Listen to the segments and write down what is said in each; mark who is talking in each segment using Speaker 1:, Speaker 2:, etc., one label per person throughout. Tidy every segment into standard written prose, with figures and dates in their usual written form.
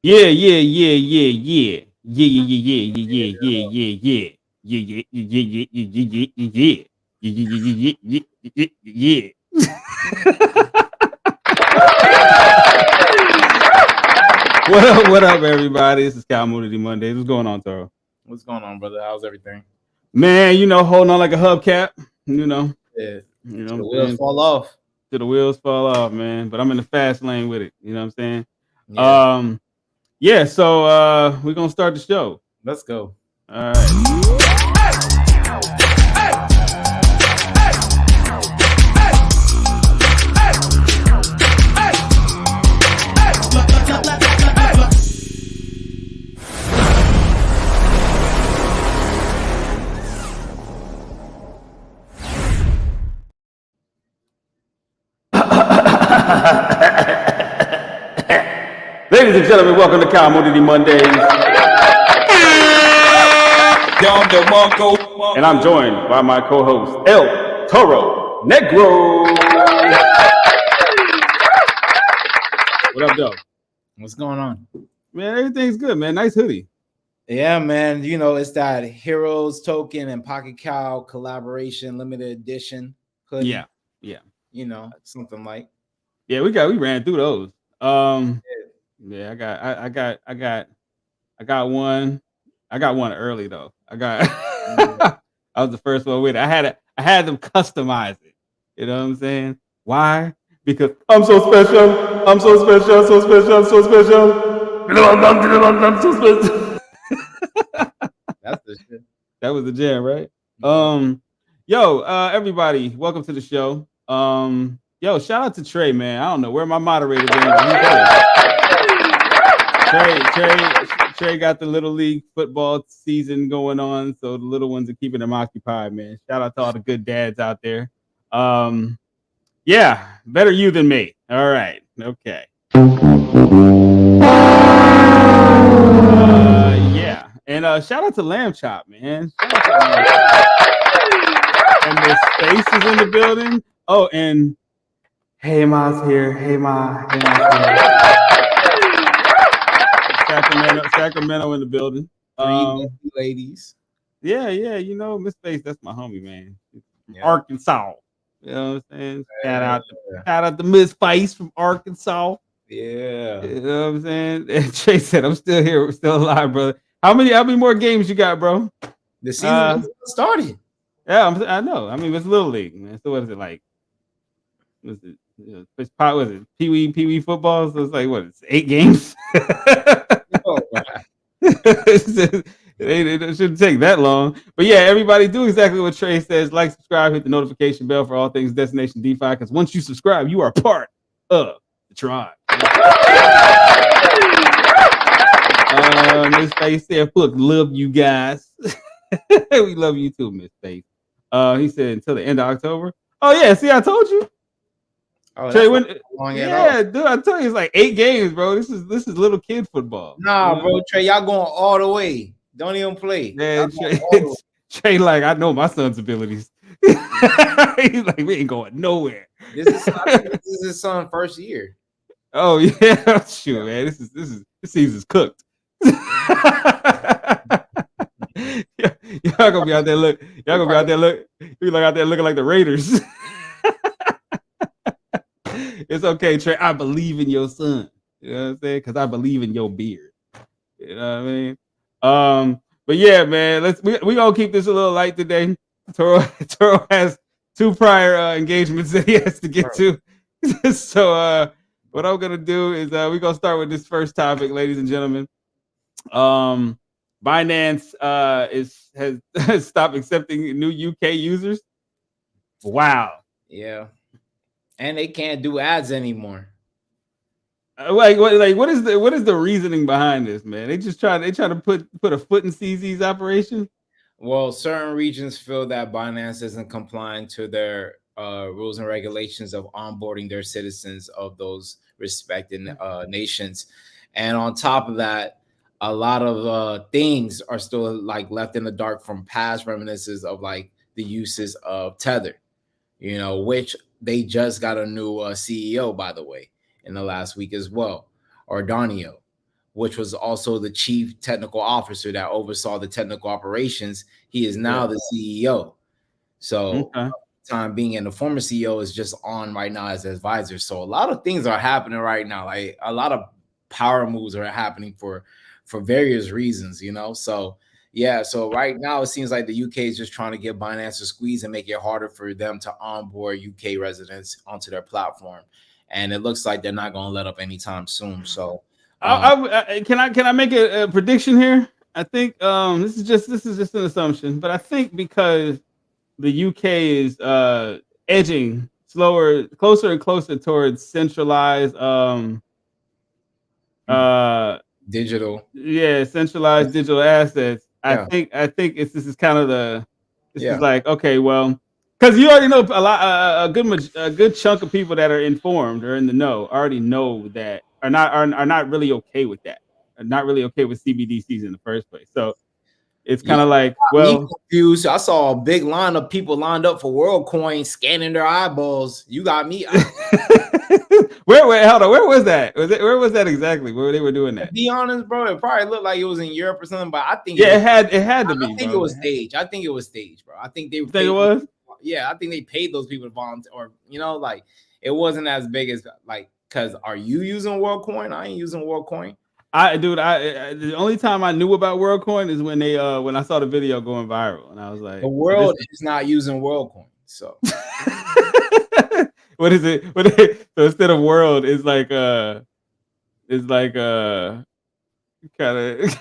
Speaker 1: Yeah, yeah, yeah, yeah, yeah. Yeah, yeah, yeah, yeah, yeah, yeah, yeah, yeah. Yeah, yeah, yeah, yeah, yeah, yeah, yeah, yeah. Yeah, yeah, yeah, yeah, yeah, yeah. What up, everybody? This is Cowmoonity Mondays. What's going on, Taro?
Speaker 2: What's going on, brother? How's everything?
Speaker 1: Man, holding on like a hubcap. You know,
Speaker 2: Yeah,
Speaker 1: you know what
Speaker 2: till the
Speaker 1: I'm
Speaker 2: wheels
Speaker 1: saying?
Speaker 2: fall off.
Speaker 1: Till the wheels fall off, man. But I'm in the fast lane with it. You know what I'm saying?
Speaker 2: Yeah,
Speaker 1: Um, yeah. So we're gonna start the show.
Speaker 2: let's go.
Speaker 1: All right. Ladies and gentlemen, welcome to Cowmoonity Mondays. And I'm joined by my co-host, El Toro Negro. What up, Joe?
Speaker 2: What's going on?
Speaker 1: Man, everything's good, man. Nice hoodie.
Speaker 2: Yeah, man. You know, it's that Heroes token and Pocket Cow collaboration limited edition hoodie.
Speaker 1: Yeah.
Speaker 2: You know, something like.
Speaker 1: Yeah, we ran through those. Yeah, I got one. I got one early though. I was the first one with it. I had them customize it. You know what I'm saying? Why? Because I'm so special. I'm so special. So special. So special. I'm so special.
Speaker 2: That's the shit.
Speaker 1: That was the jam, right? Everybody, welcome to the show. Shout out to Trey, man. I don't know where my moderator been. Trey got the little league football season going on, so the little ones are keeping them occupied, man. Shout out to all the good dads out there. Better you than me. All right, okay. And shout out to Lamb Chop, man. And Miss Space is in the building. Oh, and Hey Ma's here. Hey Ma. Hey Ma's here. Sacramento in the building.
Speaker 2: Ladies.
Speaker 1: Yeah, Miss Space, that's my homie, man. Arkansas. You know what I'm saying? Shout out to Miss Spice from Arkansas.
Speaker 2: Yeah.
Speaker 1: You know what I'm saying? And Trey said, I'm still here. We're still alive, brother. How many more games you got, bro?
Speaker 2: The season started.
Speaker 1: Yeah, I know. I mean, it's Little League, man. So what is it like? Was it Pee Wee football? So it's like what? It's 8 games. It shouldn't take that long. But yeah, everybody do exactly what Trey says. Like, subscribe, hit the notification bell for all things Destination DeFi. Because once you subscribe, you are part of the tribe. Miss Face said, "Look, love you guys. We love you too, Miss Face." He said until the end of October. Oh yeah, see, I told you.
Speaker 2: Oh,
Speaker 1: Trey, dude, I tell you, it's like 8 games, bro. This is little kid football.
Speaker 2: Nah, bro, Trey, y'all going all the way. Don't even play.
Speaker 1: Man, Trey, like, I know my son's abilities. He's like, we ain't going nowhere.
Speaker 2: This is his son's first year.
Speaker 1: Oh yeah, sure, man. This season's cooked. Y'all gonna be out there look. Y'all gonna be out there look. You like out there looking like the Raiders. It's okay, Trey. I believe in your son. You know what I'm saying? Because I believe in your beard. You know what I mean? But yeah, man. We gonna keep this a little light today. Toro has 2 prior engagements that he has to get to. So what I'm gonna do is we're gonna start with this first topic, ladies and gentlemen. Binance has stopped accepting new UK users. Wow.
Speaker 2: Yeah. And they can't do ads anymore.
Speaker 1: What is the reasoning behind this, man? They try to put a foot in CZ's operation.
Speaker 2: Well, certain regions feel that Binance isn't complying to their rules and regulations of onboarding their citizens of those respected nations, and on top of that, a lot of things are still like left in the dark from past reminiscences of like the uses of Tether, which they just got a new CEO, by the way, in the last week as well, or Donio. which was also the chief technical officer that oversaw the technical operations. He is now the CEO. So time being, and the former CEO is just on right now as advisor. So a lot of things are happening right now. Like a lot of power moves are happening for various reasons, you know. So yeah, so right now it seems like the UK is just trying to get Binance to squeeze and make it harder for them to onboard UK residents onto their platform, and it looks like they're not going to let up anytime soon. So
Speaker 1: can I make a prediction here? I think this is just an assumption, but I think because the UK is edging closer and closer towards centralized
Speaker 2: digital,
Speaker 1: centralized digital assets. I think this is kind of is like, okay, well, because you already know a good chunk of people that are informed or in the know already know that are not really okay with that, are not really okay with CBDCs in the first place. So it's kind of like, well,
Speaker 2: confused. I saw a big line of people lined up for WorldCoin, scanning their eyeballs. You got me.
Speaker 1: Where was that? Where was that exactly? Where they were doing that?
Speaker 2: To be honest, bro, it probably looked like it was in Europe or something, but I think
Speaker 1: it had to be.
Speaker 2: I think it was staged. I think it was staged, bro. I think they
Speaker 1: think it was.
Speaker 2: Yeah, I think they paid those people to volunteer, or you know, like it wasn't as big as like. Because are you using WorldCoin? I ain't using WorldCoin.
Speaker 1: The only time I knew about WorldCoin is when I saw the video going viral, and I was like,
Speaker 2: the world is not using WorldCoin. So
Speaker 1: what is it? So instead of world, it's like kind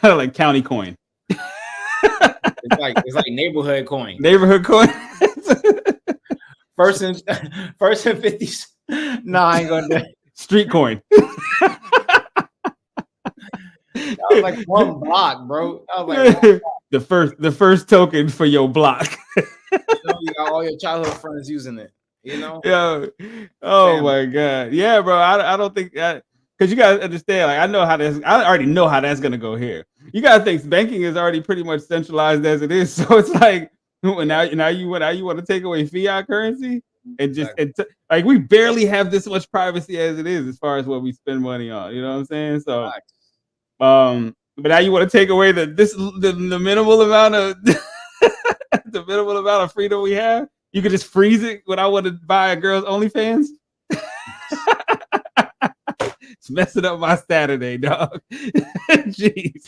Speaker 1: of like county coin.
Speaker 2: It's like neighborhood coin.
Speaker 1: Neighborhood coin.
Speaker 2: First and 50s. No, I ain't gonna do it.
Speaker 1: Street coin.
Speaker 2: That was like one block, bro. That was like
Speaker 1: the first token for your block.
Speaker 2: You got all your childhood friends using it, you know?
Speaker 1: Yeah. Oh my god. Yeah, bro. I don't think that, because you guys understand, like I already know how that's gonna go here. You gotta think banking is already pretty much centralized as it is. So it's like now you want to take away fiat currency and just like we barely have this much privacy as it is as far as what we spend money on. You know what I'm saying? So but now you want to take away the minimal amount of the minimal amount of freedom we have. You could just freeze it when I want to buy a girl's OnlyFans. It's messing up my Saturday, dog. Jeez.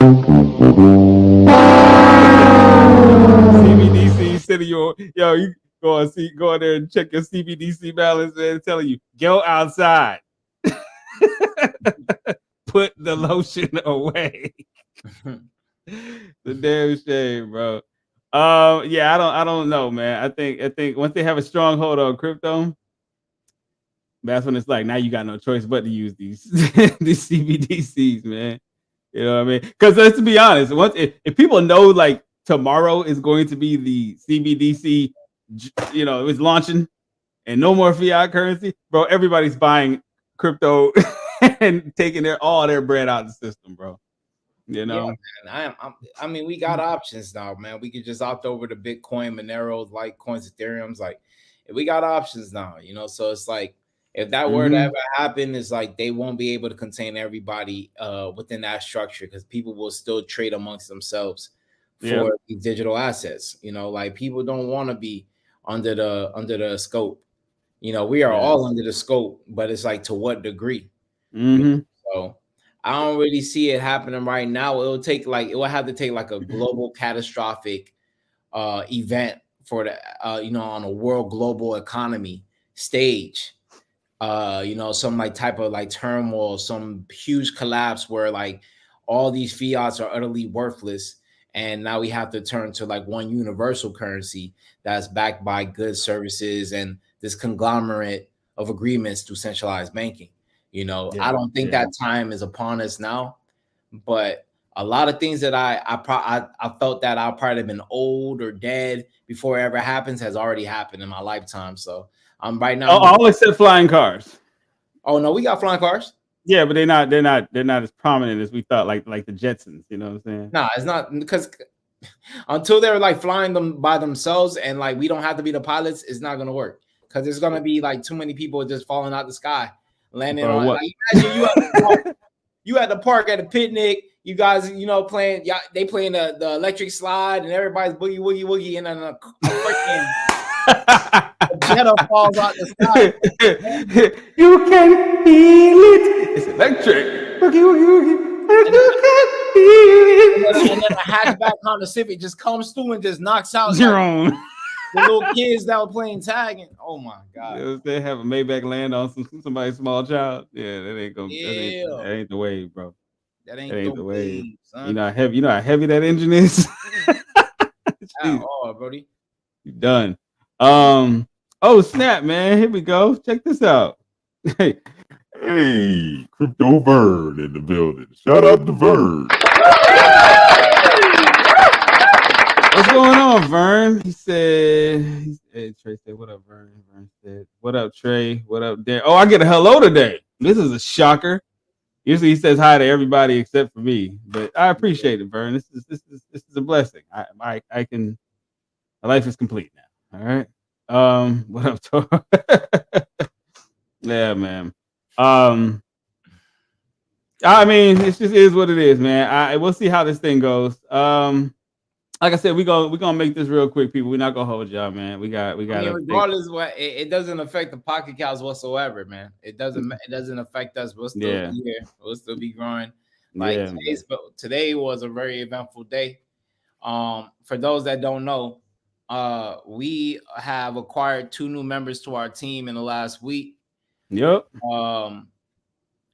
Speaker 1: CBDC sending you, you go in there and check your CBDC balance, man, telling you, go outside. Put the lotion away. The damn shame, bro. Yeah, I don't know, man. I think once they have a strong hold on crypto, that's when it's like now you got no choice but to use these these CBDCs, man. You know what I mean? Because let's be honest, if people know like tomorrow is going to be the CBDC, it's launching, and no more fiat currency, bro. Everybody's buying crypto and taking all their bread out of the system, bro. You know,
Speaker 2: yeah, man. I mean, we got options now, man. We could just opt over to Bitcoin, Monero, Litecoins, Ethereum's. Like, we got options now, so it's like if that were to ever happen, it's like they won't be able to contain everybody within that structure because people will still trade amongst themselves for these digital assets. Like people don't want to be under the scope. We are all under the scope, but it's like to what degree? So I don't really see it happening right now. It will have to take like a global catastrophic event for the on a world global economy stage. Some like type of like turmoil, some huge collapse where like all these fiats are utterly worthless. And now we have to turn to like one universal currency that's backed by goods, services, and this conglomerate of agreements through centralized banking. I don't think that time is upon us now, but a lot of things that I felt that I'll probably have been old or dead before it ever happens has already happened in my lifetime. So I'm right now.
Speaker 1: All except flying cars.
Speaker 2: Oh no, we got flying cars.
Speaker 1: Yeah, but they're not as prominent as we thought, like the Jetsons. You know what I'm saying?
Speaker 2: Nah, it's not, because until they're like flying them by themselves and like we don't have to be the pilots, it's not gonna work because there's gonna be like too many people just falling out the sky, landing on. Like, imagine You at the park at a picnic. You guys, you know, playing. Yeah, they playing the electric slide, and everybody's boogie woogie woogie, and then a freaking Jetta falls out the sky.
Speaker 1: You can feel it. It's electric. Boogie woogie woogie. And you can feel it.
Speaker 2: And then a hatchback Honda Civic just comes through and just knocks out
Speaker 1: Jerome.
Speaker 2: The little kids that were playing tag. And, oh my god!
Speaker 1: They have a Maybach land on somebody's small child. Yeah, that ain't gonna.
Speaker 2: Yeah.
Speaker 1: That ain't the wave, bro.
Speaker 2: That ain't the wave. Son.
Speaker 1: You know how heavy that engine is.
Speaker 2: Oh, Brody.
Speaker 1: You done. Oh snap, man! Here we go. Check this out. Hey,
Speaker 3: Crypto Vern in the building. Shout out to Vern.
Speaker 1: What's going on, Vern? He said, hey, Trey said, what up, Vern? Vern said, what up, Trey? What up, Darren? Oh, I get a hello today. This is a shocker. Usually he says hi to everybody except for me, but I appreciate it, Vern. This is a blessing. I can. My life is complete now. All right. What up, Tor? Yeah, man. I mean, it just is what it is, man. We'll see how this thing goes. Like I said, we're gonna make this real quick, people. We're not gonna hold y'all, man. We got.
Speaker 2: Regardless, it doesn't affect the Pocket Cows whatsoever, man. It doesn't affect us. We'll still be here. We'll still be growing. Like today was a very eventful day. For those that don't know, we have acquired 2 new members to our team in the last week.
Speaker 1: Yep.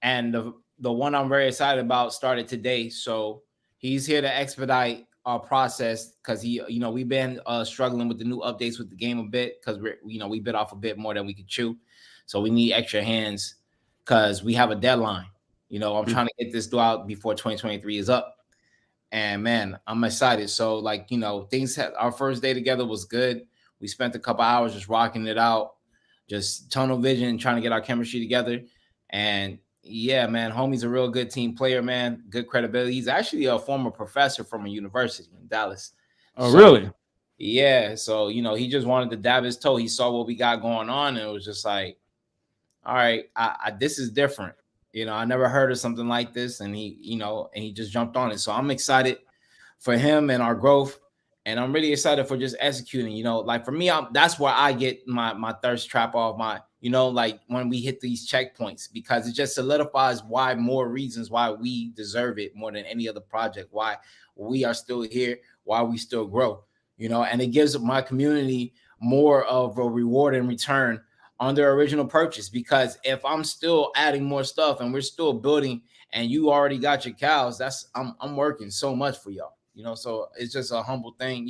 Speaker 2: And the one I'm very excited about started today. So he's here to expedite our process because we've been struggling with the new updates with the game a bit because we bit off a bit more than we could chew. So we need extra hands because we have a deadline. I'm trying to get this out before 2023 is up. And man, I'm excited. So our first day together was good. We spent a couple hours just rocking it out, just tunnel vision, trying to get our chemistry together. And yeah, man, homie's a real good team player, man. Good credibility. He's actually a former professor from a university in Dallas.
Speaker 1: Oh, really?
Speaker 2: Yeah. So, he just wanted to dab his toe. He saw what we got going on, and it was just like, all right, this is different. I never heard of something like this, and he just jumped on it. So I'm excited for him and our growth, and I'm really excited for just executing. For me, that's where I get my thirst trap off when we hit these checkpoints, because it just solidifies more reasons why we deserve it more than any other project, why we are still here, why we still grow, and it gives my community more of a reward and return on their original purchase. Because if I'm still adding more stuff and we're still building and you already got your cows, I'm working so much for y'all, so it's just a humble thing.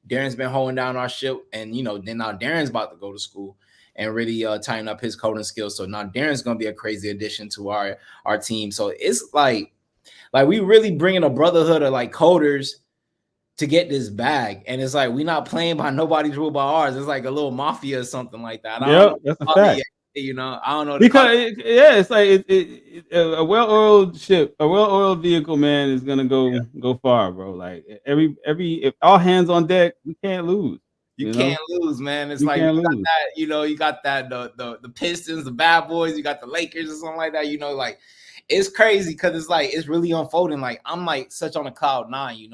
Speaker 2: Darren's been holding down our ship, and then now Darren's about to go to school and really tighten up his coding skills. So now Darren's going to be a crazy addition to our team. So it's like we really bringing a brotherhood of coders to get this bag. And it's like, we're not playing by nobody's rule, by ours. It's like a little mafia or something like that.
Speaker 1: Yeah, that's a fact.
Speaker 2: I don't know.
Speaker 1: Because it's like a well-oiled ship, a well-oiled vehicle, man, is going to go far, bro. Like if all hands on deck, we can't lose.
Speaker 2: You can't lose, man. It's like you got that the Pistons, the bad boys, you got the Lakers or something like that. It's crazy because it's really unfolding. I'm such on a cloud 9,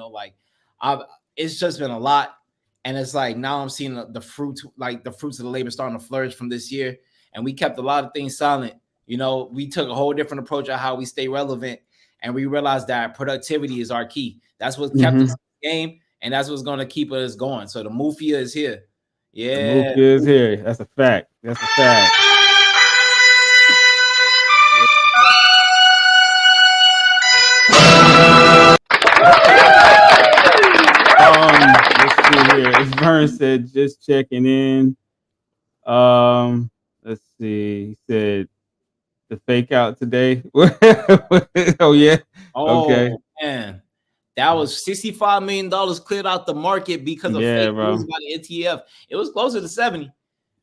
Speaker 2: it's just been a lot. And it's now I'm seeing the fruits, the fruits of the labor starting to flourish from this year. And we kept a lot of things silent. We took a whole different approach of how we stay relevant, and we realized that productivity is our key. That's what kept us in the game. And that's what's going to keep us going. So the Mufia is here. Yeah.
Speaker 1: The Mufia is here. That's a fact. Let's see here. As Vern said, just checking in. Let's see. He said the fake out today. Oh, yeah. Okay.
Speaker 2: Man. That was $65 million cleared out the market because of fake news about the ETF. It was closer to 70,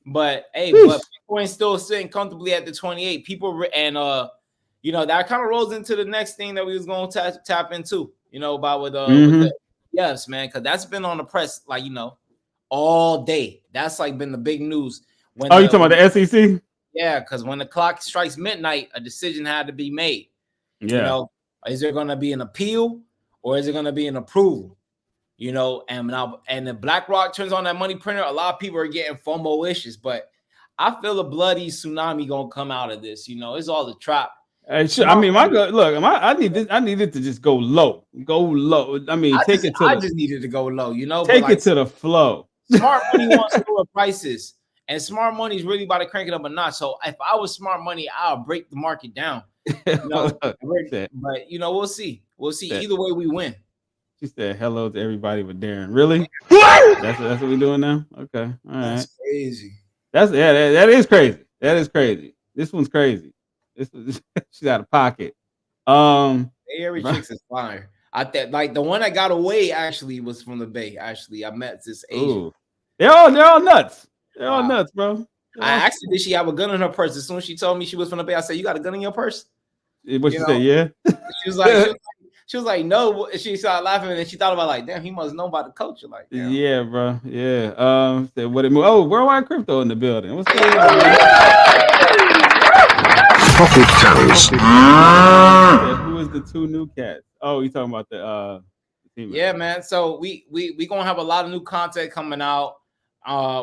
Speaker 2: but Bitcoin's still sitting comfortably at the 28. People and that kind of rolls into the next thing that we was going to tap into. About with the yes, man, because that's been on the press all day. That's been the big news.
Speaker 1: You talking about the SEC?
Speaker 2: Yeah, because when the clock strikes midnight, a decision had to be made.
Speaker 1: Yeah.
Speaker 2: You know, is there going to be an appeal or is it going to be an approval? You know, and if BlackRock turns on that money printer, a lot of people are getting FOMO issues, but I feel a bloody tsunami gonna come out of this. You know, it's all the trap.
Speaker 1: I mean, I need it to just go low. I mean,
Speaker 2: I just needed to go low. You know,
Speaker 1: take it to the flow.
Speaker 2: Smart money wants lower prices, and smart money is really about to crank it up a notch. So if I was smart money, I'll break the market down. You know, but you know, we'll see. We'll see. Either way, we win.
Speaker 1: She said hello to everybody but Darren. Really? That's what we're doing now? Okay. All right.
Speaker 2: That's crazy.
Speaker 1: That is crazy. That is crazy. This one's crazy. She's out of pocket.
Speaker 2: Every chick's is fire. I think like the one that got away actually was from the Bay. Actually, I met this Asian.
Speaker 1: Ooh. They're all nuts. They're all nuts, bro.
Speaker 2: I asked her, did she have a gun in her purse? As soon as she told me she was from the Bay, I said, "You got a gun in your purse?"
Speaker 1: What she said? Yeah.
Speaker 2: She was like, no. She started laughing, and then she thought about like, damn, he must know about the culture. Like, damn.
Speaker 1: Yeah, bro. Yeah. Said what it moved. Oh, worldwide crypto in the building. What's going on? Who is the two new cats? Oh, you talking about the team?
Speaker 2: Yeah, man. So we gonna have a lot of new content coming out.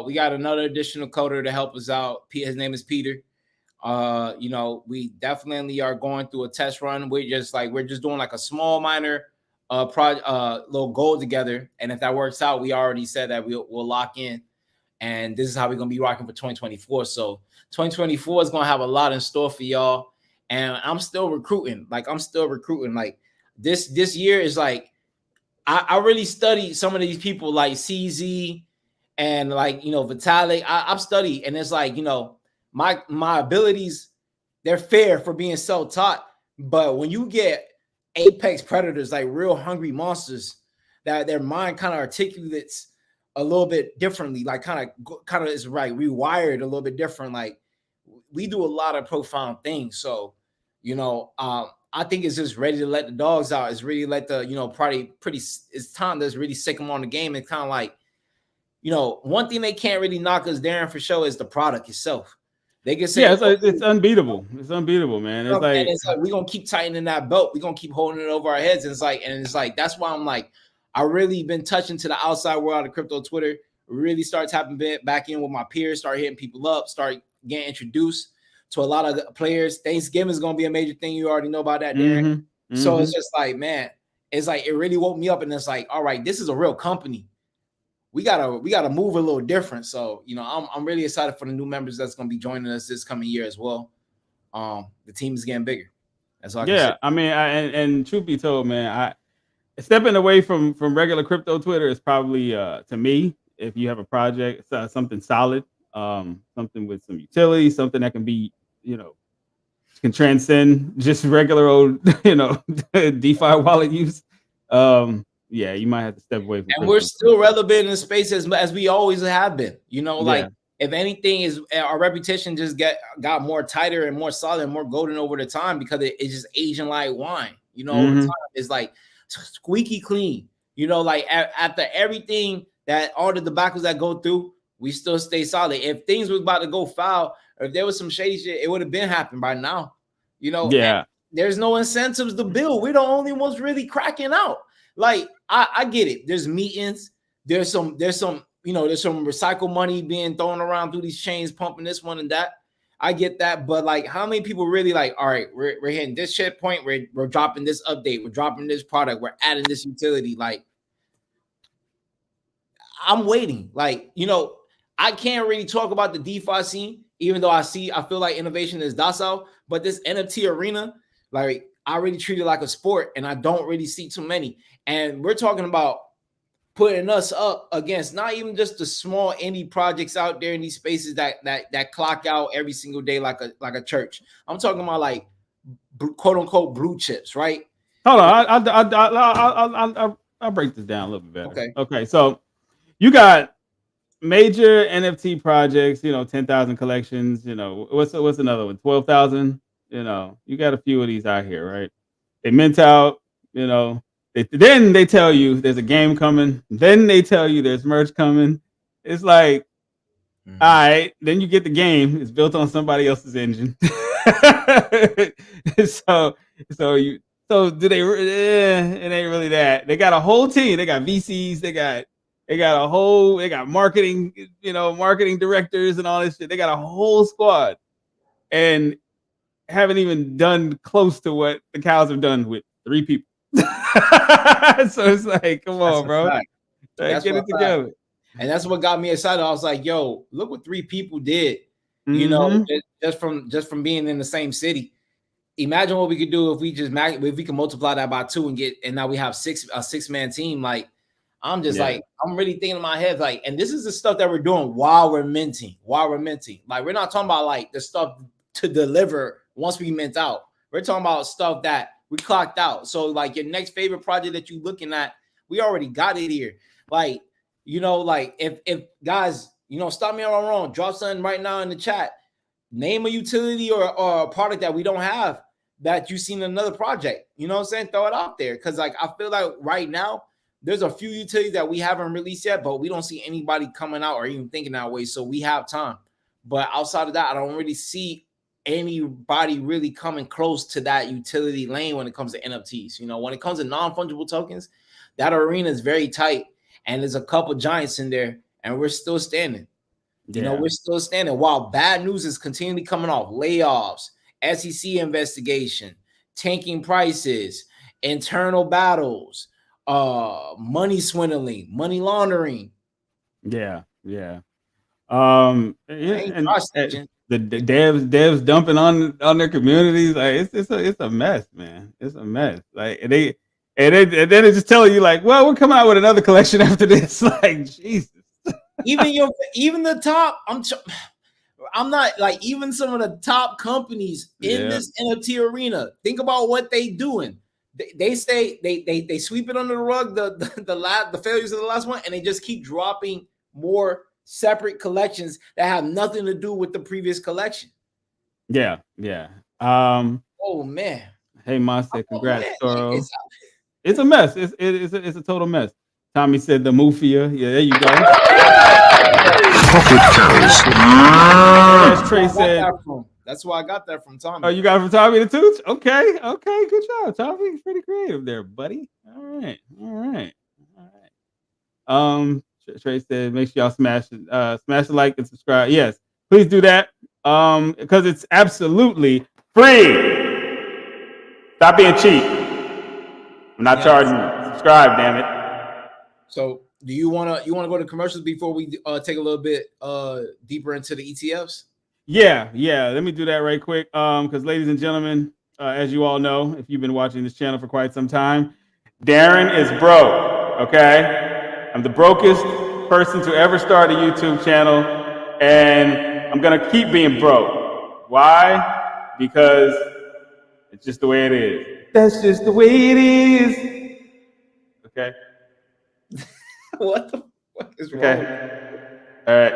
Speaker 2: We got another additional coder to help us out. His name is Peter. You know, we definitely are going through a test run. We're just doing like a small minor little goal together. And if that works out, we already said that we'll lock in. And this is how we're gonna be rocking for 2024. So 2024 is gonna have a lot in store for y'all. And I'm still recruiting. Like this year is like I really studied some of these people like CZ and like, you know, Vitalik. I've studied, and it's like, you know, my abilities, they're fair for being self-taught. But when you get apex predators, like real hungry monsters, that their mind kind of articulates a little bit differently, like kind of is right rewired a little bit different. Like we do a lot of profound things. So, you know, I think it's just ready to let the dogs out. It's really let the, you know, it's time to really sick them on the game. And kind of like, you know, one thing they can't really knock us, Darren, for sure, is the product itself. They can say,
Speaker 1: it's unbeatable. It's unbeatable, man. It's like
Speaker 2: we're gonna keep tightening that belt. We're gonna keep holding it over our heads. And it's like that's why I'm like, I really been touching to the outside world of crypto Twitter. Really start tapping back in with my peers. Start hitting people up. Start getting introduced to a lot of players. Thanksgiving is gonna be a major thing. You already know about that, Darren. Mm-hmm. So it's just like, man, it's like it really woke me up. And it's like, all right, this is a real company. We gotta move a little different. So, you know, I'm really excited for the new members that's gonna be joining us this coming year as well. The team is getting bigger. That's all I can say.
Speaker 1: I mean, and truth be told, man, stepping away from regular crypto Twitter is probably to me, if you have a project, something solid, something with some utility, something that can be, you know, can transcend just regular old, you know, DeFi wallet use. Yeah, you might have to step away from.
Speaker 2: And we're still relevant in space as we always have been. You know, like if anything, is our reputation just got more tighter and more solid and more golden over the time because it's just aging like wine. You know, over time it's like squeaky clean. You know, like after everything that all the debacles that go through, we still stay solid. If things was about to go foul, or if there was some shady shit, it would have been happened by now. You know, there's no incentives to build. We're the only ones really cracking out. Like I get it. There's meetings. There's some, you know, there's some recycled money being thrown around through these chains, pumping this one and that. I get that, but like, how many people really like? All right, we're hitting this shit point. We're dropping this update. We're dropping this product. We're adding this utility. Like, I'm waiting. Like, you know, I can't really talk about the DeFi scene, even though I feel like innovation is docile. But this NFT arena, like, I really treat it like a sport, and I don't really see too many. And we're talking about putting us up against not even just the small indie projects out there in these spaces that clock out every single day like a church. I'm talking about like quote unquote blue chips, right?
Speaker 1: Hold on, I'll break this down a little bit better. Okay. So you got major NFT projects, you know, 10,000 collections. You know, what's another one? 12,000. You know, you got a few of these out here, right? They mint out, you know. Then they tell you there's a game coming. Then they tell you there's merch coming. It's like, all right. Then you get the game. It's built on somebody else's engine. So do they? It ain't really that. They got a whole team. They got VCs. They got marketing, marketing directors and all this shit. They got a whole squad, and haven't even done close to what the cows have done with 3 people. So it's like, come on, bro. Like, get it together.
Speaker 2: And that's what got me excited. I was like, yo, look what 3 people did, you know, just from being in the same city. Imagine what we could do if we can multiply that by 2 and now we have a 6-man team. Like, I'm just like, I'm really thinking in my head, like, and this is the stuff that we're doing while we're minting. Like, we're not talking about like the stuff to deliver once we mint out. We're talking about stuff that we clocked out. So like your next favorite project that you're looking at, we already got it here. Like, like if guys, stop me if I'm wrong, drop something right now in the chat. Name a utility or a product that we don't have that you've seen in another project. You know what I'm saying? Throw it out there. Cause like I feel like right now there's a few utilities that we haven't released yet, but we don't see anybody coming out or even thinking that way. So we have time. But outside of that, I don't really see anybody really coming close to that utility lane when it comes to NFTs. When it comes to non-fungible tokens, that arena is very tight, and there's a couple giants in there, and we're still standing. We're still standing while bad news is continually coming off. Layoffs, SEC investigation, tanking prices, internal battles, money swindling, money laundering.
Speaker 1: And the devs dumping on their communities. Like it's a mess, man. It's a mess. Like and then it's just telling you like, well, we're coming out with another collection after this. Like, Jesus.
Speaker 2: even the top. I'm not like even some of the top companies in this NFT arena. Think about what they doing. They say they sweep it under the rug. The failures of the last one, and they just keep dropping more separate collections that have nothing to do with the previous collection.
Speaker 1: Oh
Speaker 2: man.
Speaker 1: Hey, Monster, congrats, Toro. It's a mess. It's a total mess. Tommy said the Mufia. Yeah, there you go. As Trey said,
Speaker 2: that's why I got that from Tommy.
Speaker 1: Oh, you got it from Tommy the Tooch? Okay, good job, Tommy. He's pretty creative there, buddy. All right. Trey said, make sure y'all smash the like and subscribe. Yes, please do that. Because it's absolutely free. Stop being cheap. I'm not charging you. Subscribe, damn it.
Speaker 2: So, do you wanna go to commercials before we take a little bit deeper into the ETFs?
Speaker 1: Yeah. Let me do that right quick. Because ladies and gentlemen, as you all know, if you've been watching this channel for quite some time, Darren is broke. Okay. I'm the brokest person to ever start a YouTube channel, and I'm gonna keep being broke. Why? Because it's just the way it is. That's just the way it is. Okay.
Speaker 2: What the fuck is wrong?
Speaker 1: All right.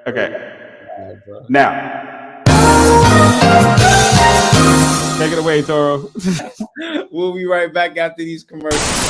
Speaker 1: Okay. Now, take it away, Toro.
Speaker 2: We'll be right back after these commercials.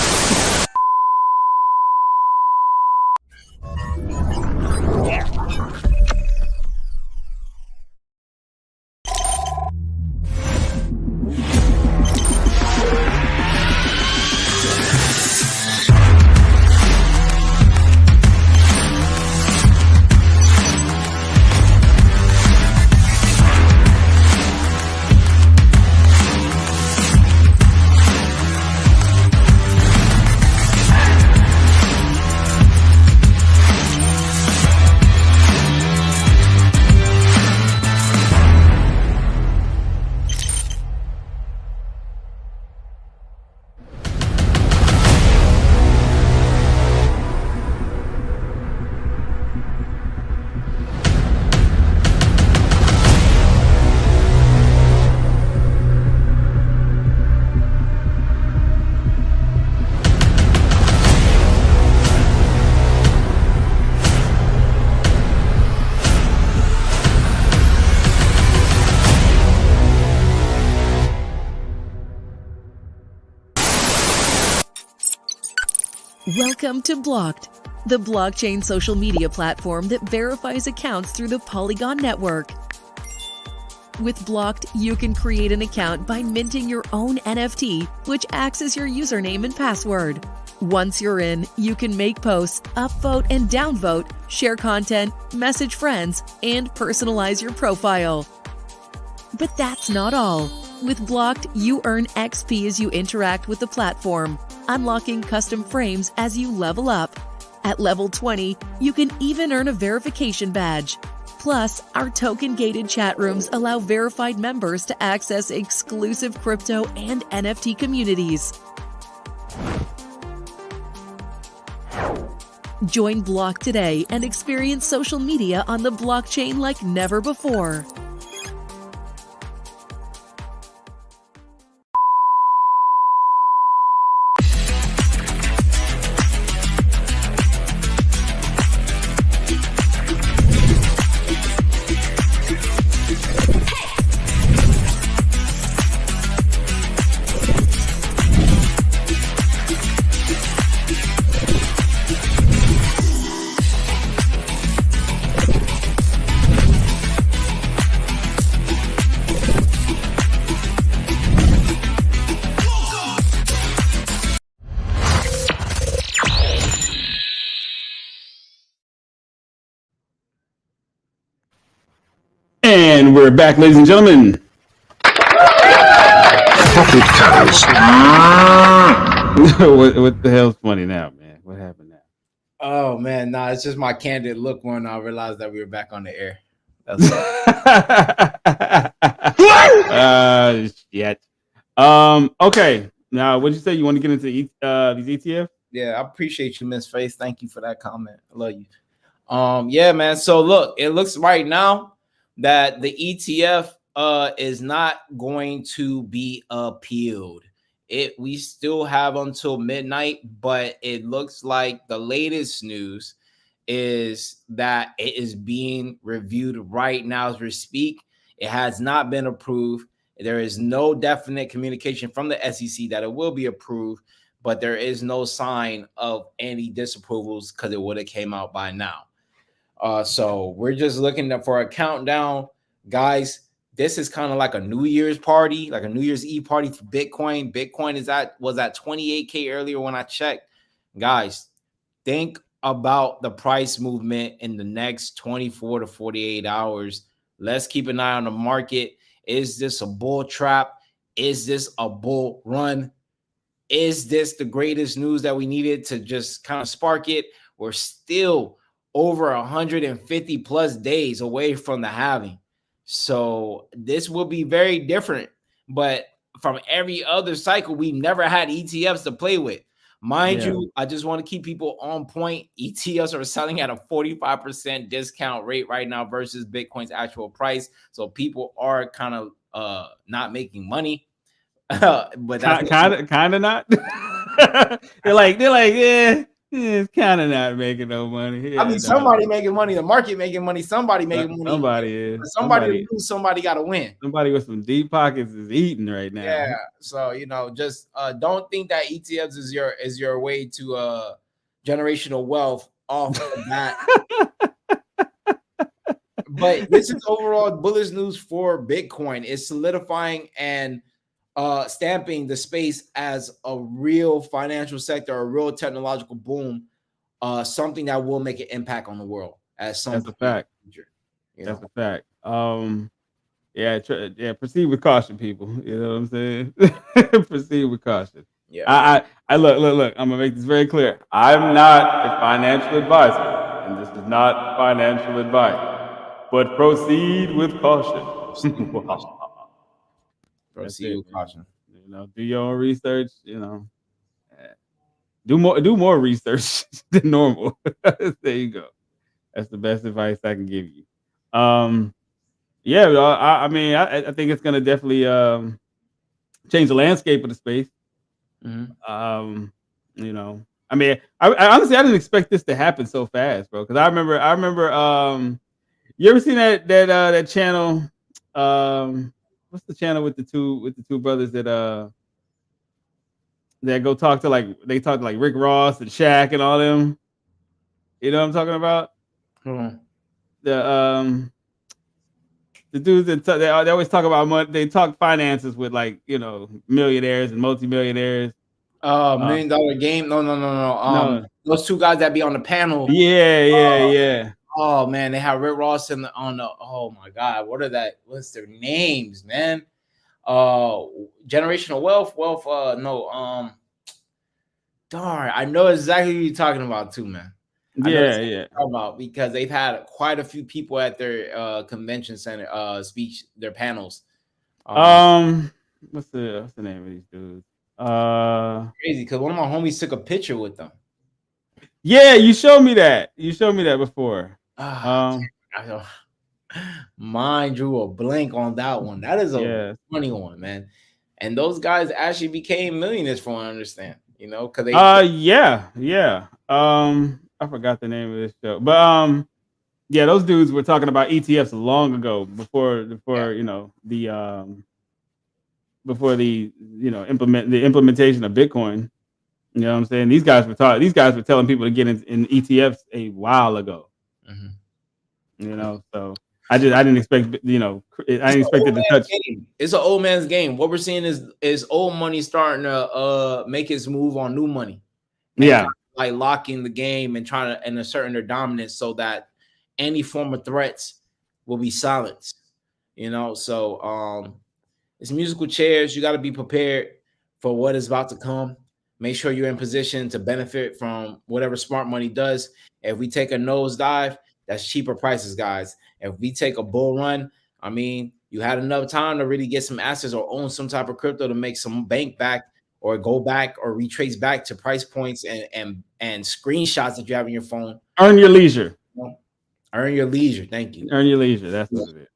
Speaker 4: Welcome to Blocked, the blockchain social media platform that verifies accounts through the Polygon network. With Blocked, you can create an account by minting your own NFT, which acts as your username and password. Once you're in, you can make posts, upvote and downvote, share content, message friends, and personalize your profile. But that's not all. With Blocked, you earn XP as you interact with the platform, unlocking custom frames as you level up. At level 20, you can even earn a verification badge. Plus, our token-gated chat rooms allow verified members to access exclusive crypto and NFT communities. Join Block today and experience social media on the blockchain like never before.
Speaker 1: And we're back, ladies and gentlemen. What the hell's funny now, man? What happened now?
Speaker 2: Oh man, nah, it's just my candid look when I realized that we were back on the air. That's
Speaker 1: Shit. Okay. Now, what'd you say? You want to get into these ETF?
Speaker 2: Yeah, I appreciate you, Miss Face. Thank you for that comment. I love you. Yeah, man. So look, it looks right now that the ETF is not going to be appealed. We still have until midnight, but it looks like the latest news is that it is being reviewed right now as we speak. It has not been approved. There is no definite communication from the SEC that it will be approved, but there is no sign of any disapprovals because it would have came out by now. So we're just looking for a countdown, guys. This is kind of like a New Year's party, like a New Year's Eve party for Bitcoin. Bitcoin was at 28K earlier when I checked. Guys, think about the price movement in the next 24 to 48 hours. Let's keep an eye on the market. Is this a bull trap? Is this a bull run? Is this the greatest news that we needed to just kind of spark it? We're still over 150 plus days away from the halving. So this will be very different. But from every other cycle, we never had ETFs to play with. Mind you, I just want to keep people on point. ETFs are selling at a 45% discount rate right now versus Bitcoin's actual price. So people are kind of not making money. But that's
Speaker 1: kind of not. they're like, yeah, it's kind of not making no money. Yeah,
Speaker 2: I mean, somebody making money, the market making money, somebody making money.
Speaker 1: Somebody is.
Speaker 2: Somebody lose, somebody got to win.
Speaker 1: Somebody with some deep pockets is eating right now.
Speaker 2: Yeah. So just don't think that ETFs is your way to generational wealth off the bat. But this is overall bullish news for Bitcoin. It's solidifying and stamping the space as a real financial sector, a real technological boom, something that will make an impact on the world. That's a
Speaker 1: fact. That's a fact. Yeah. Proceed with caution, people. You know what I'm saying? Proceed with caution.
Speaker 2: Yeah.
Speaker 1: I look. I'm gonna make this very clear. I'm not a financial advisor, and this is not financial advice. But proceed with caution.
Speaker 2: Proceed with caution.
Speaker 1: Do your own research. Do more research than normal. There you go. That's the best advice I can give you. Yeah, I mean, I think it's gonna definitely change the landscape of the space.
Speaker 2: Mm-hmm.
Speaker 1: I mean, I honestly I didn't expect this to happen so fast, bro. Because I remember. You ever seen that channel? What's the channel with the two brothers that go talk to like Rick Ross and Shaq and all them? You know what I'm talking about?
Speaker 2: Mm-hmm.
Speaker 1: the dudes that they always talk about money. They talk finances with like millionaires and multimillionaires.
Speaker 2: $1 million game. No. Those two guys that be on the panel.
Speaker 1: Yeah.
Speaker 2: Oh man, they have Rick Ross on the. Oh my God, what's their names, man? Generational wealth. Darn, I know exactly who you're talking about too, man. About because they've had quite a few people at their convention center speech their panels.
Speaker 1: What's the name of these dudes?
Speaker 2: Crazy because one of my homies took a picture with them.
Speaker 1: Yeah, you showed me that. You showed me that before.
Speaker 2: Mine drew a blank on that one. That is a funny one, man. And those guys actually became millionaires, from what I understand. Because they.
Speaker 1: Yeah. I forgot the name of this show, but yeah, those dudes were talking about ETFs long ago before the implementation of Bitcoin. You know what I'm saying? These guys were telling people to get in ETFs a while ago.
Speaker 2: Mm-hmm.
Speaker 1: So I didn't expect I didn't expect it to touch.
Speaker 2: It's an old man's game. What we're seeing is old money starting to make its move on new money.
Speaker 1: Yeah.
Speaker 2: Like locking the game and trying to and asserting their dominance so that any form of threats will be silenced. So it's musical chairs. You got to be prepared for what is about to come. Make sure you're in position to benefit from whatever smart money does. If we take a nosedive, that's cheaper prices, guys. If we take a bull run, I mean, you had enough time to really get some assets or own some type of crypto to make some bank back or go back or retrace back to price points and screenshots that you have in your phone.
Speaker 1: Earn your leisure.
Speaker 2: Earn your leisure. Thank you.
Speaker 1: Earn your leisure. That's what it is.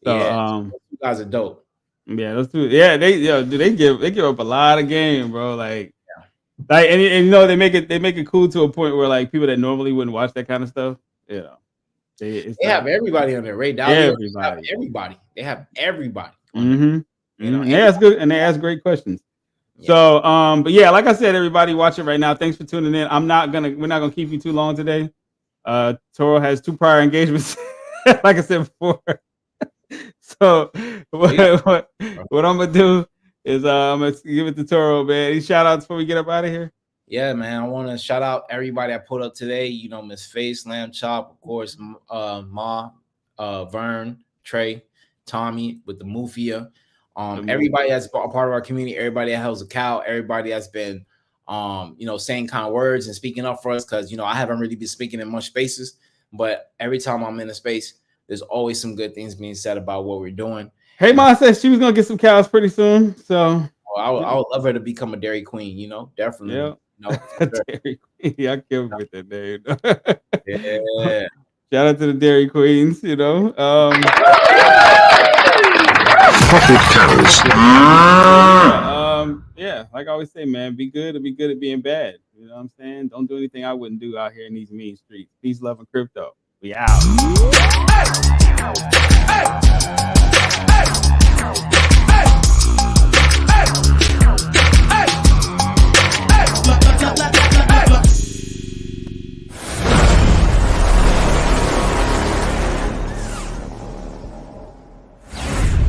Speaker 1: So,
Speaker 2: you guys are dope.
Speaker 1: Yeah, those two. Yeah, they give up a lot of game, bro. Like and they make it cool to a point where like people that normally wouldn't watch that kind of stuff, they
Speaker 2: have everybody on their radar. Everybody. They have everybody.
Speaker 1: Mm-hmm. They ask good and they ask great questions. Yeah. So, but yeah, like I said, everybody watching right now, thanks for tuning in. We're not gonna keep you too long today. Toro has 2 prior engagements, like I said before. So what I'm gonna do is I'm gonna give it to Toro, man. Any shout outs before we get up out of here?
Speaker 2: Yeah, man. I want to shout out everybody I pulled up today. Miss Face, Lamb Chop, of course, Ma, Vern, Trey, Tommy with the Mufia. Everybody that's a part of our community, everybody that holds a cow, everybody that's been saying kind of words and speaking up for us, because I haven't really been speaking in much spaces, but every time I'm in a space, there's always some good things being said about what we're doing.
Speaker 1: Hey, Ma said she was gonna get some cows pretty soon, so
Speaker 2: I would love her to become a dairy queen. Definitely.
Speaker 1: Yeah. Dairy Queen. Yeah, I killed with that name.
Speaker 2: Yeah.
Speaker 1: Shout out to the Dairy Queens. Yeah, like I always say, man, be good and be good at being bad. You know what I'm saying? Don't do anything I wouldn't do out here in these mean streets. Peace, love, and crypto. We out. Hey!